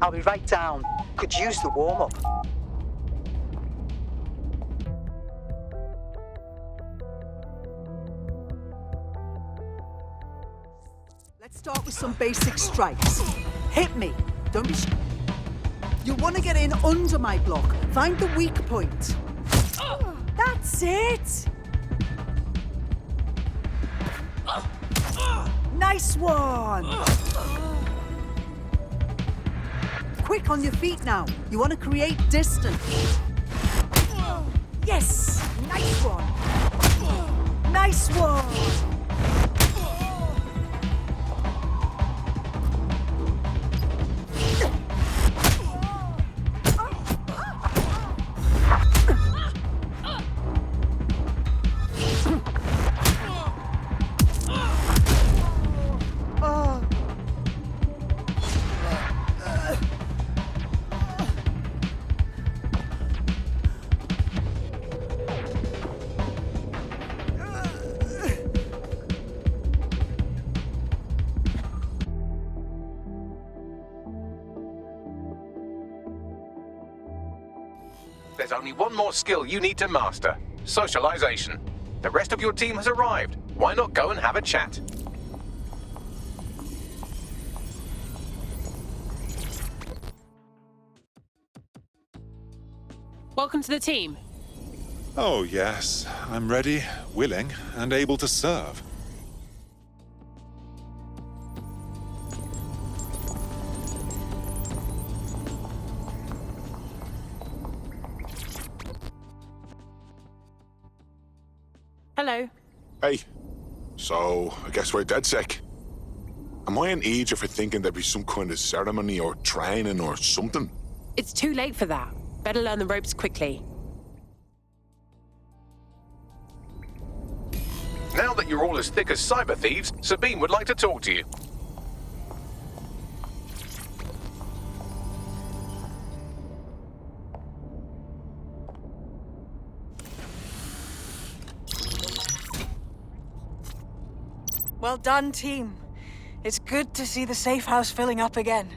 I'll be right down. Could use the warm-up. Let's start with some basic strikes. Hit me. Don't be You want to get in under my block. Find the weak point. That's it. Nice one. Quick on your feet now. You want to create distance. Yes. Nice one. Nice one. There's only one more skill you need to master: socialization. The rest of your team has arrived. Why not go and have a chat? Welcome to the team. Oh, yes. I'm ready, willing, and able to serve. Hello. Hey. So, I guess we're DedSec. Am I an idiot for thinking there'd be some kind of ceremony or training or something? It's too late for that. Better learn the ropes quickly. Now that you're all as thick as cyber thieves, Sabine would like to talk to you. Well done, team. It's good to see the safe house filling up again.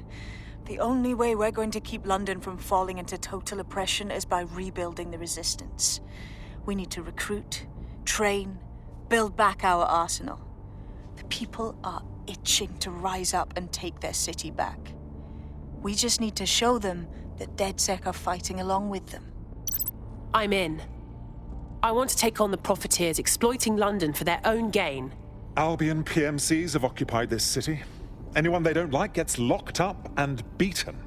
The only way we're going to keep London from falling into total oppression is by rebuilding the resistance. We need to recruit, train, build back our arsenal. The people are itching to rise up and take their city back. We just need to show them that DedSec are fighting along with them. I'm in. I want to take on the profiteers exploiting London for their own gain. Albion PMCs have occupied this city. Anyone they don't like gets locked up and beaten.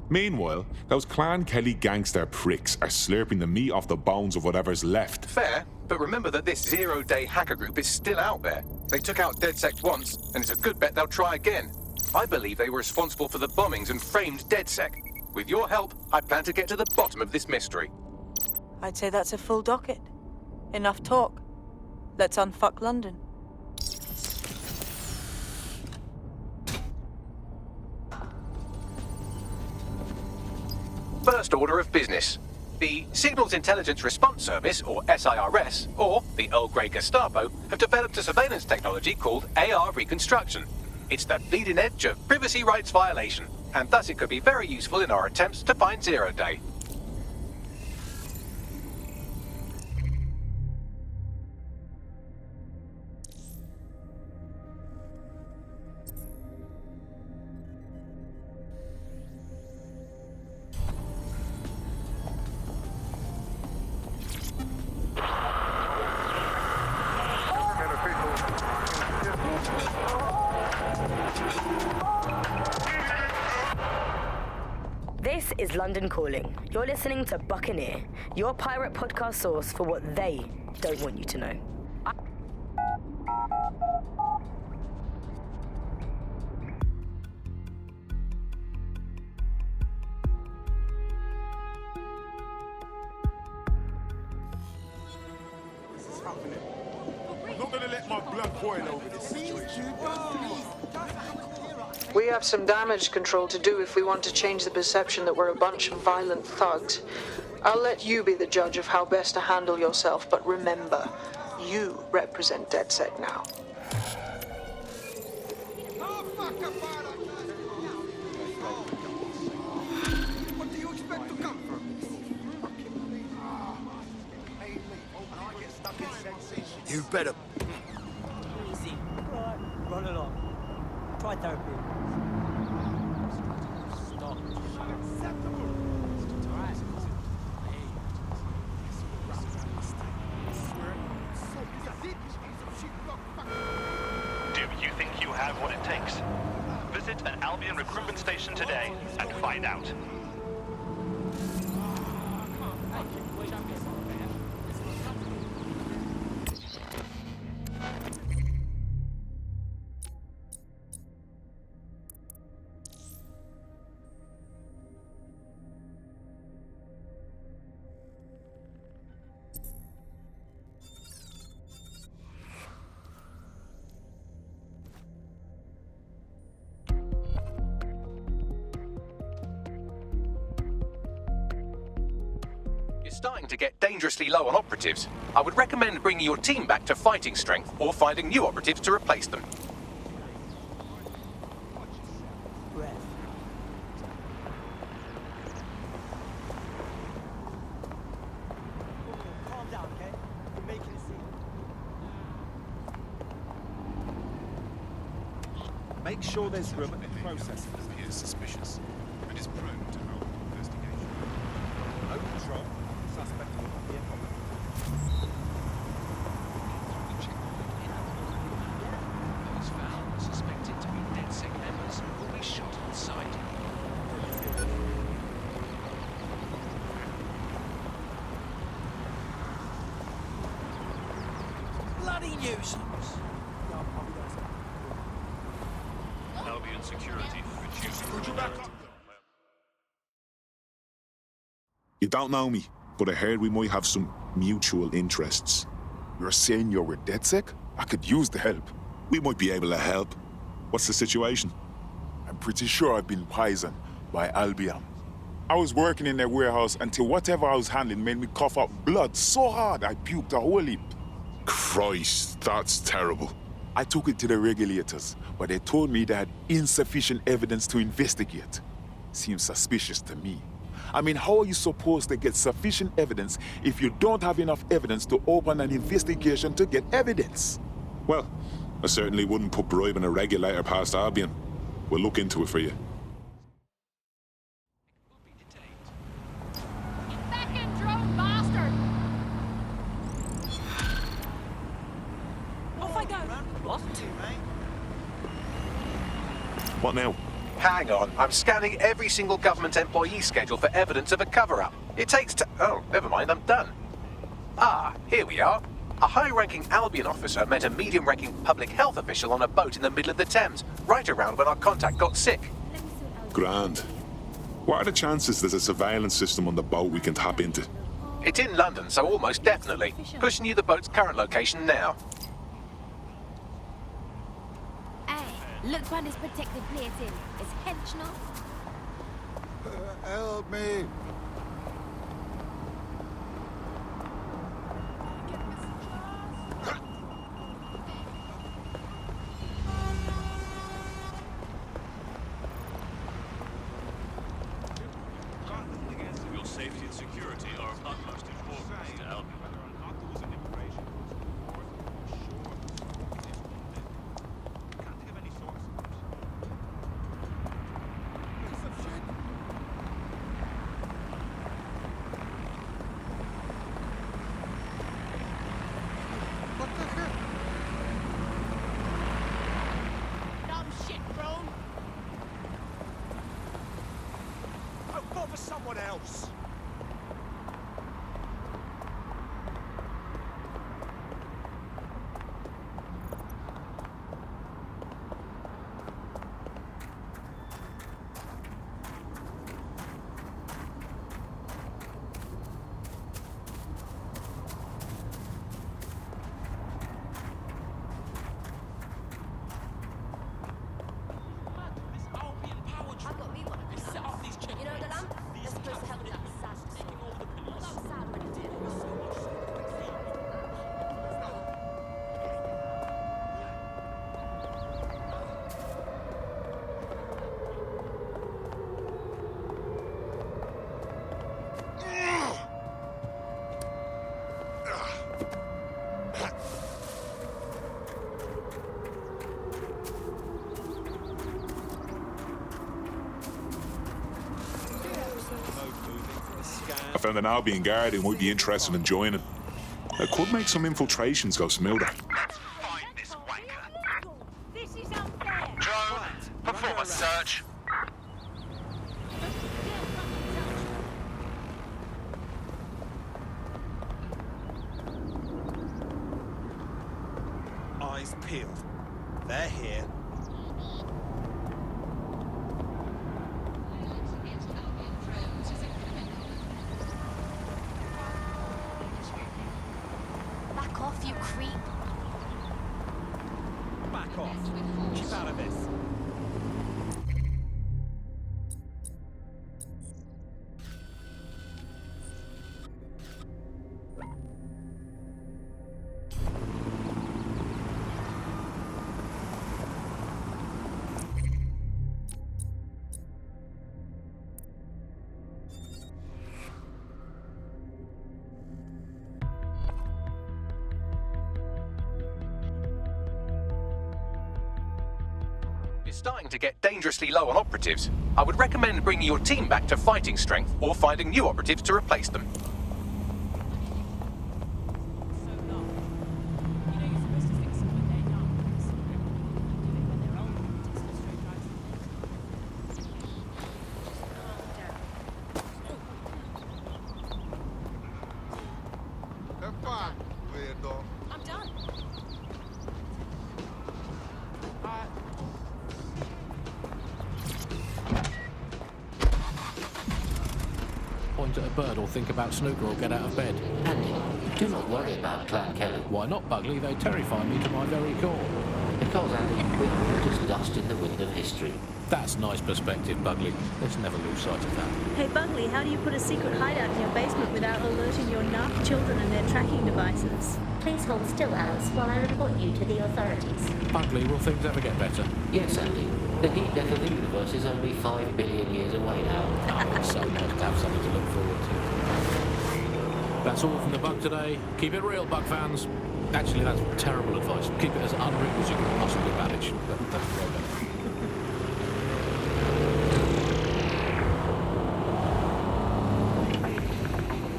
Meanwhile, those Clan Kelly gangster pricks are slurping the meat off the bones of whatever's left. Fair, but remember that this zero-day hacker group is still out there. They took out DedSec once, and it's a good bet they'll try again. I believe they were responsible for the bombings and framed DedSec. With your help, I plan to get to the bottom of this mystery. I'd say that's a full docket. Enough talk. Let's unfuck London. First order of business. The Signals Intelligence Response Service, or SIRS, or the Earl Grey Gestapo, have developed a surveillance technology called AR Reconstruction. It's the bleeding edge of privacy rights violation, and thus it could be very useful in our attempts to find Zero Day. This is London Calling. You're listening to Buccaneer, your pirate podcast source for what they don't want you to know. This is happening. I'm not gonna let my blood boil over this situation. We have some damage control to do if we want to change the perception that we're a bunch of violent thugs. I'll let you be the judge of how best to handle yourself, but remember, you represent DedSec now. You better... Easy. Right, run along. Try therapy. Stop. Do you think you have what it takes? Visit an Albion recruitment station today and find out. You're starting to get dangerously low on operatives. I would recommend bringing your team back to fighting strength or finding new operatives to replace them. Breath. Calm down, okay? You're making a scene. Make sure there's room at the processing. Appears suspicious and is prone to investigation. No control. Suspect will not be a problem. Those found suspected to be DedSec members will be shot on sight. Bloody nuisance. Albion security. Could you back up? You don't know me, but I heard we might have some mutual interests. You're saying you're with DedSec? I could use the help. We might be able to help. What's the situation? I'm pretty sure I've been poisoned by Albion. I was working in their warehouse until whatever I was handling made me cough up blood so hard I puked a whole heap. Christ, that's terrible. I took it to the regulators, but they told me they had insufficient evidence to investigate. Seems suspicious to me. I mean, how are you supposed to get sufficient evidence if you don't have enough evidence to open an investigation to get evidence? Well, I certainly wouldn't put bribing a regulator past Albion. We'll look into it for you. Get back in, drone bastard! Off I go! What? What now? Hang on, I'm scanning every single government employee schedule for evidence of a cover-up. It takes oh, never mind, I'm done. Ah, here we are. A high-ranking Albion officer met a medium-ranking public health official on a boat in the middle of the Thames, right around when our contact got sick. Grand. What are the chances there's a surveillance system on the boat we can tap into? It's in London, so almost definitely. Pushing you the boat's current location now. Hey, look when this protective plate's in. It's henchno. Help me! Your safety and security are of utmost importance to Albion. Dumb shit, drone. I'll go for someone else. I've got me one. Set off these chickens. You know the lamp? They're supposed to help with that. found an Albion guard who might be interested in joining. It could make some infiltrations go smoother. Drone, perform a search. Eyes peeled. They're here. Back off, you creep. Back off. Keep out of this. You're starting to get dangerously low on operatives. I would recommend bringing your team back to fighting strength or finding new operatives to replace them. I'm done. Point at a bird or think about snooker or get out of bed. Andy, do not worry about Clan Kelly. Why not, Bugley? They terrify me to my very core. Because, Andy, we are just dust in the wind of history. That's nice perspective, Bugley. Let's never lose sight of that. Hey Bugley, how do you put a secret hideout in your basement without alerting your narc children and their tracking devices? Please hold still, Alice, while I report you to the authorities. Bugley, will things ever get better? Yes, Andy. The heat death of the universe is only 5 billion years away now. Oh, it's so nice to have something to look forward to. That's all from the Bug today. Keep it real, Bug fans. Actually, that's terrible advice. Keep it as unreal as you can possibly manage. That's way better.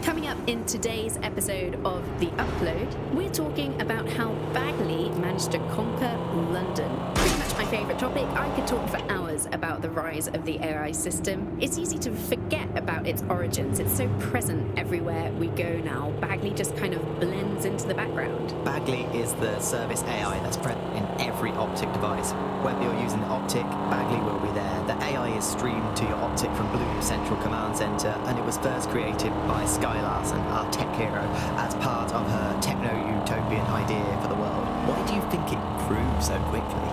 Coming up in today's episode of The Upload, we're talking about how Bagley managed to conquer London. Pretty much my favourite topic. I could talk for hours about the rise of the AI system. It's easy to forget about its origins. It's so present everywhere we go now. Bagley just kind of blends into the background. Bagley is the service AI that's present in every Optic device. Whether you're using the Optic, Bagley will be there. The AI is streamed to your Optic from Blue Central Command Center, and it was first created by Sky Larson, our tech hero, as part of her techno-utopian idea for the world. Why do you think it grew so quickly?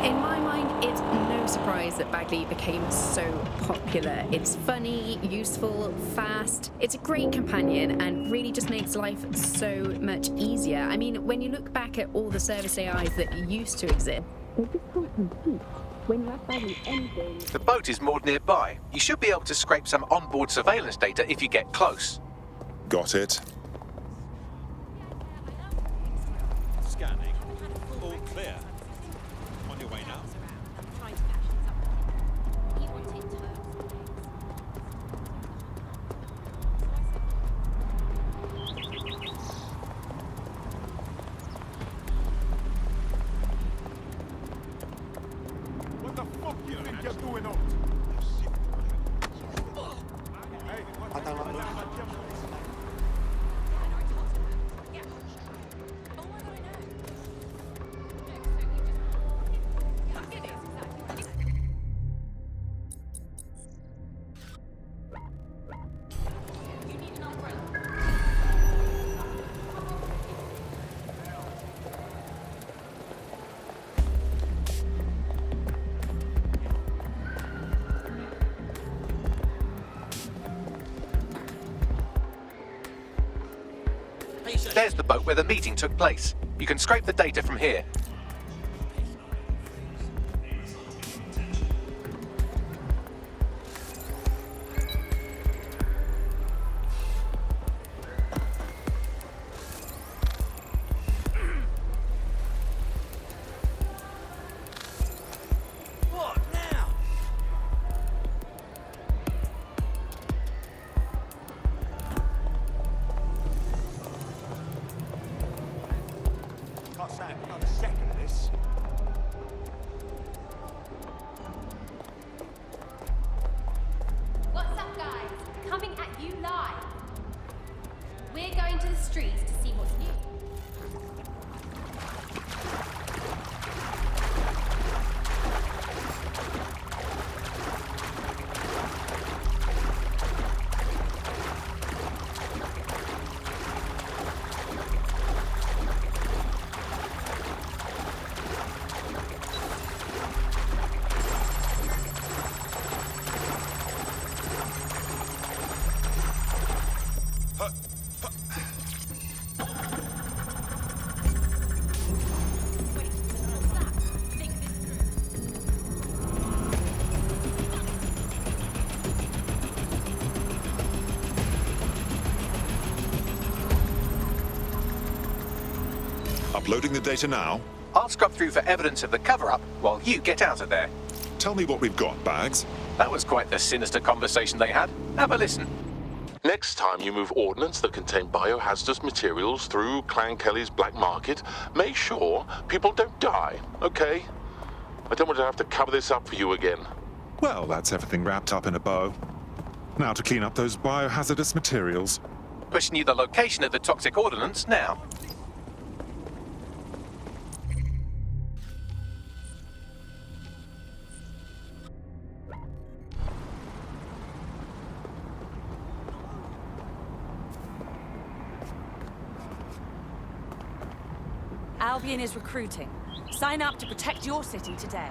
In my mind, it's no surprise that Bagley became so popular. It's funny, useful, fast. It's a great companion and really just makes life so much easier. I mean, when you look back at all the service AIs that used to exist, they just can't compete. When you have Bagley anything... The boat is moored nearby. You should be able to scrape some onboard surveillance data if you get close. Got it. Scanning. All clear. On your way now. What the fuck you think you're doing up? There's the boat where the meeting took place. You can scrape the data from here. What now? Uploading the data now. I'll scrub through for evidence of the cover-up while you get out of there. Tell me what we've got, Bags. That was quite the sinister conversation they had. Have a listen. Next time you move ordnance that contain biohazardous materials through Clan Kelly's black market, make sure people don't die, okay? I don't want to have to cover this up for you again. Well, that's everything wrapped up in a bow. Now to clean up those biohazardous materials. Pushing you the location of the toxic ordnance now. Albion is recruiting. Sign up to protect your city today.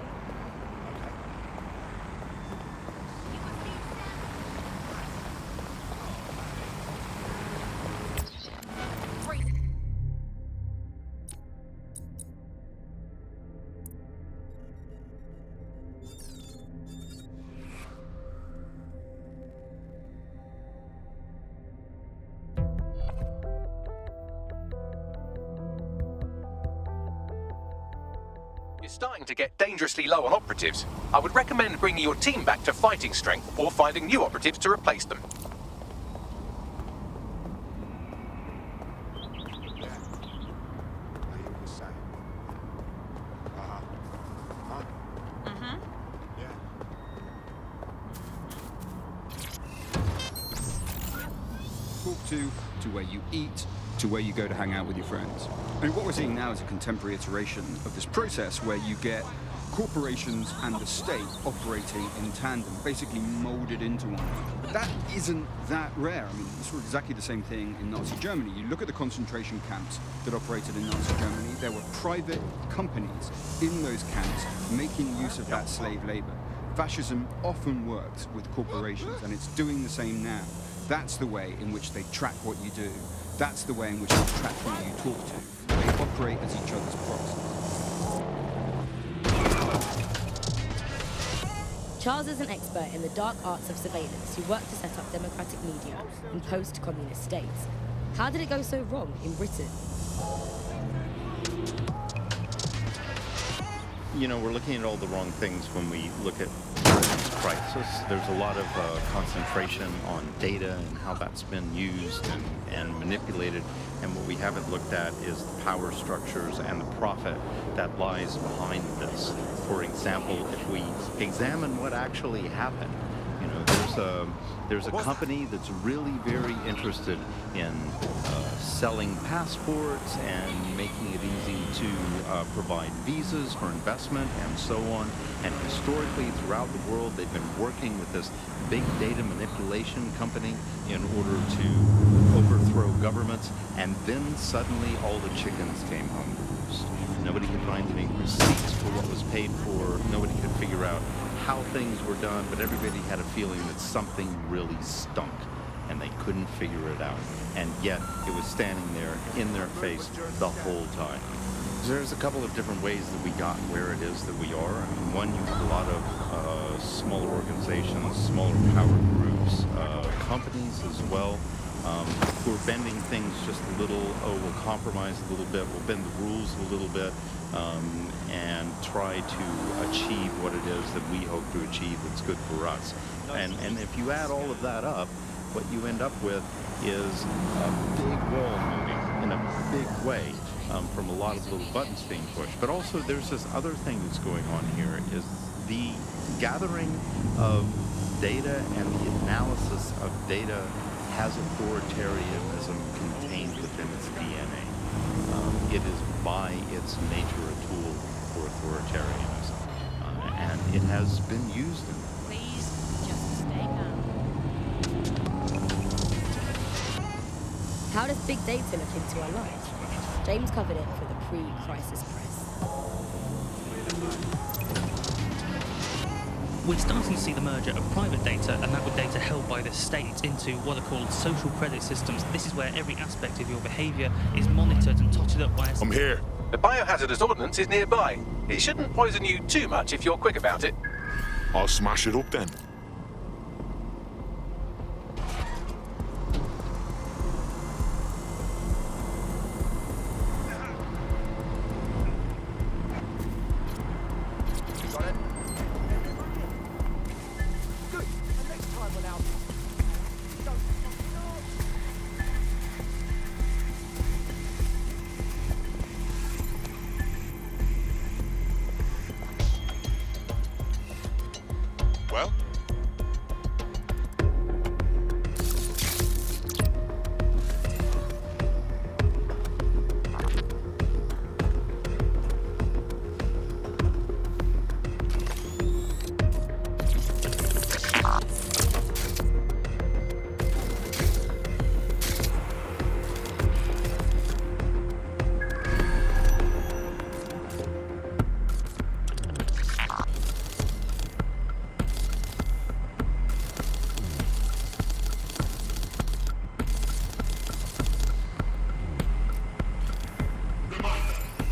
You're starting to get dangerously low on operatives. I would recommend bringing your team back to fighting strength or finding new operatives to replace them. Talk to where you eat, to where you go to hang out with your friends. I mean, what we're seeing now is a contemporary iteration of this process where you get corporations and the state operating in tandem, basically molded into one another. But that isn't that rare. I mean, it's exactly the same thing in Nazi Germany. You look at the concentration camps that operated in Nazi Germany, there were private companies in those camps making use of that slave labor. Fascism often works with corporations, and it's doing the same now. That's the way in which they track what you do. That's the way in which they track who you talk to. They operate as each other's proxies. Charles is an expert in the dark arts of surveillance who worked to set up democratic media in post-communist states. How did it go so wrong in Britain? You know, we're looking at all the wrong things when we look at Britain's crisis. There's a lot of concentration on data and how that's been used and manipulated. And what we haven't looked at is the power structures and the profit that lies behind this. For example, if we examine what actually happened, you know, there's a company that's really very interested in selling passports and making it easy to provide visas for investment and so on. And historically, throughout the world, they've been working with this big data manipulation company in order to overthrow governments. And then suddenly all the chickens came home to roost. Nobody could find any receipts for what was paid for. Nobody could figure out how things were done, but everybody had a feeling that something really stunk, and they couldn't figure it out. And yet, it was standing there in their face the whole time. There's a couple of different ways that we got where it is that we are. I mean, one, you have a lot of smaller organizations, smaller power groups, companies as well, who are bending things just a little. Oh, we'll compromise a little bit, we'll bend the rules a little bit, and try to achieve what it is that we hope to achieve that's good for us. And if you add all of that up, what you end up with is a big wall moving in a big way from a lot of little buttons being pushed. But also there's this other thing that's going on here is the gathering of data and the analysis of data has authoritarianism contained within its DNA. It is by its nature a tool for authoritarianism, and it has been used in that. Please, just stay calm. How does big data look into our lives? James covered it for the pre-crisis press. We're starting to see the merger of private data and that with data held by the state into what are called social credit systems. This is where every aspect of your behaviour is monitored and totted up by a... I'm here. The biohazardous ordnance is nearby. It shouldn't poison you too much if you're quick about it. I'll smash it up then. Well?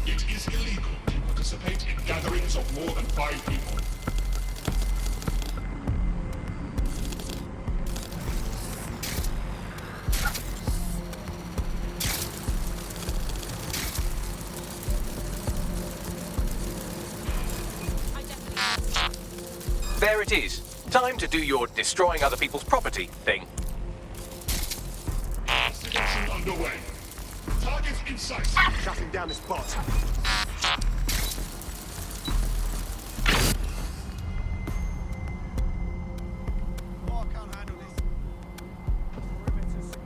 It is illegal to participate in gatherings of more than 5 people. There it is. Time to do your destroying other people's property thing. Investigation underway. Targets in sight. Shutting down this bot.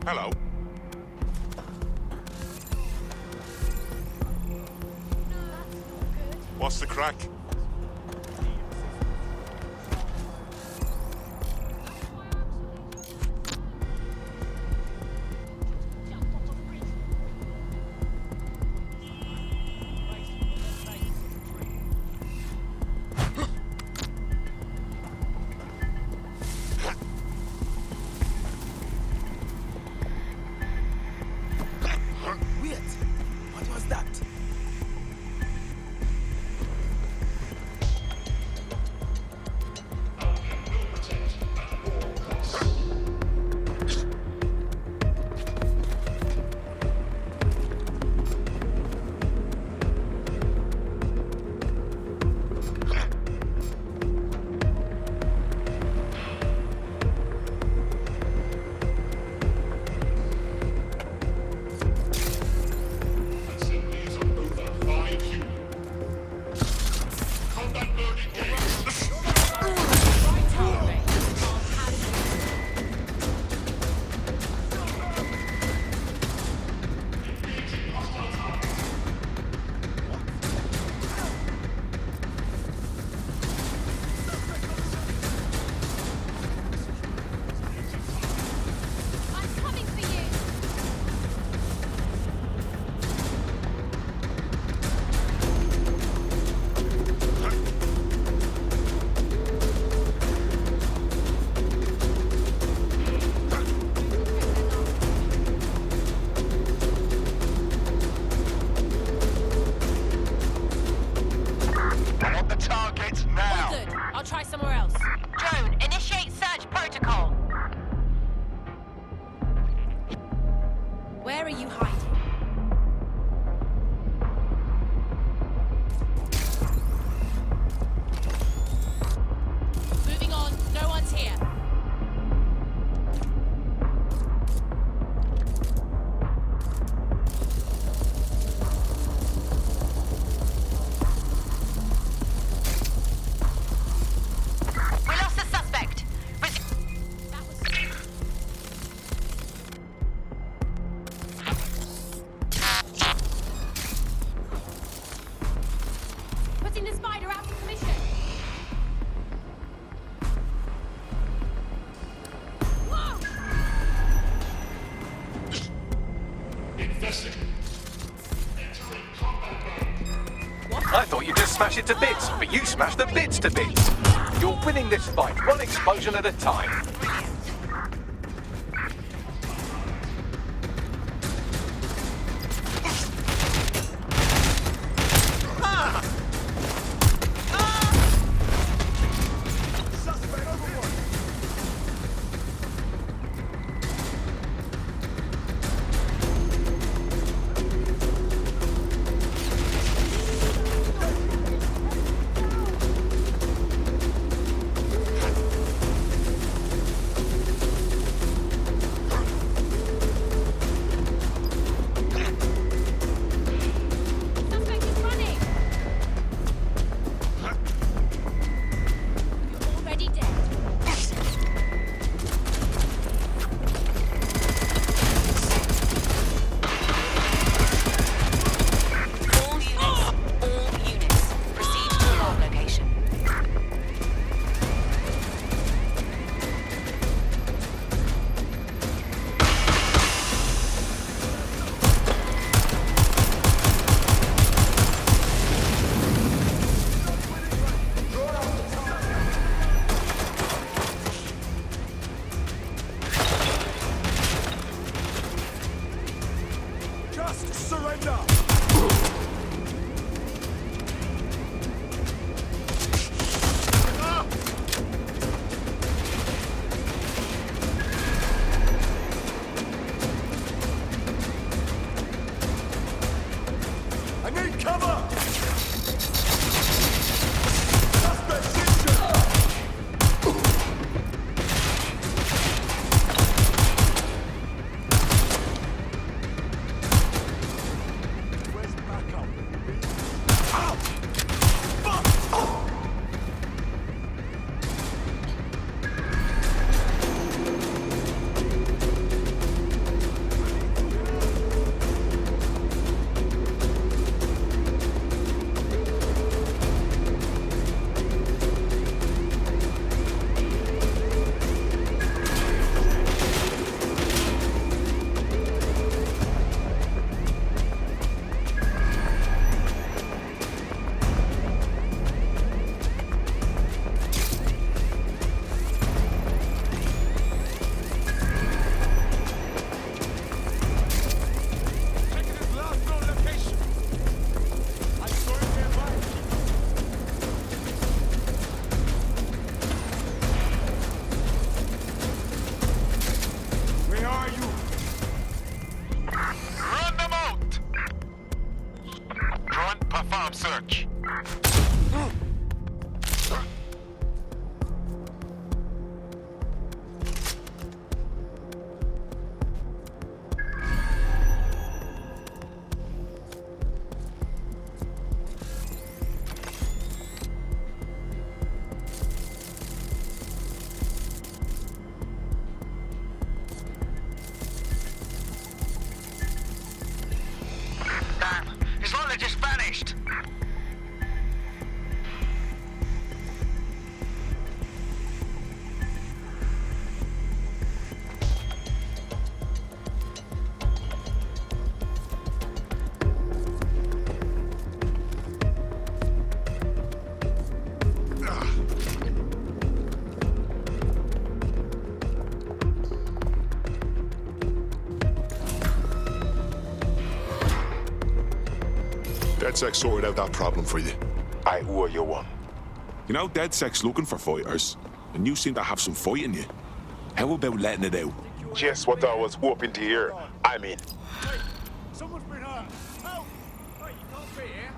Hello. What's the crack? Wait, what was that? Assemblies of over 5 humans. Combat mode engaged. I'm coming for you. I want the target now. Good. I'll try somewhere else. Drone, initiate search protocol. Where are you hiding? Moving on. No one's here. We lost the suspect. Putting the spider out of commission. Whoa! Investigate. Entering combat mode. I thought you'd just smash it to bits, but you smashed the bits to bits. You're winning this fight, one explosion at a time. DedSec sorted out that problem for you. I owe you one. You know, DedSec's looking for fighters, and you seem to have some fight in you. How about letting it out? Just what I was hoping to hear. I'm in. Someone's been hurt. Help! Wait, you can't be here.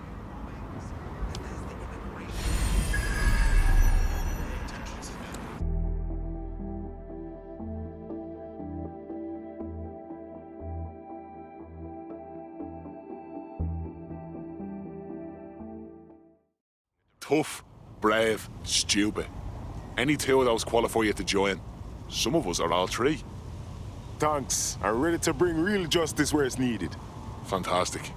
Tough, brave, stupid. Any two of those qualify you to join. Some of us are all three. Thanks. I'm ready to bring real justice where it's needed. Fantastic.